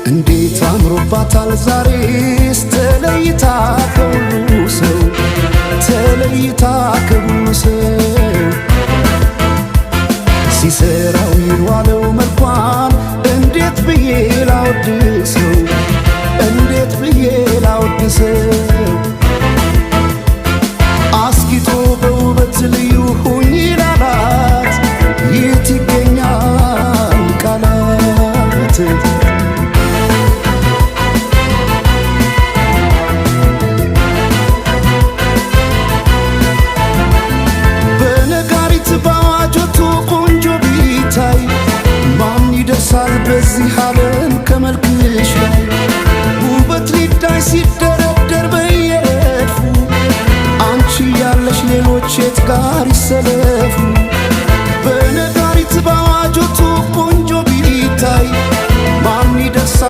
እንዴት አምሮባታል ዛሬስ ተለይታ ከሁሉ ሰው ተለይታ ከሁሉ ሰው ሲሰራው የዋለው መልኳን እንዴት ብዬ ላወድሰው እንዴት ብዬ ላወድሰው አስጊጦ በውበት ልዩ ሁኝ ላላት የት ይገኛል ቃላት በነጋሪት ባዋጆቱ ቆንጆ ቢታይ ማን ይደርሳል በዚህ ዓለም ከመልክሽ ላይ ውበት ሊዳይ ሲደረደር በየረድፉ አንቺ ያለሽ ሌሎች የት ጋር ይሰለ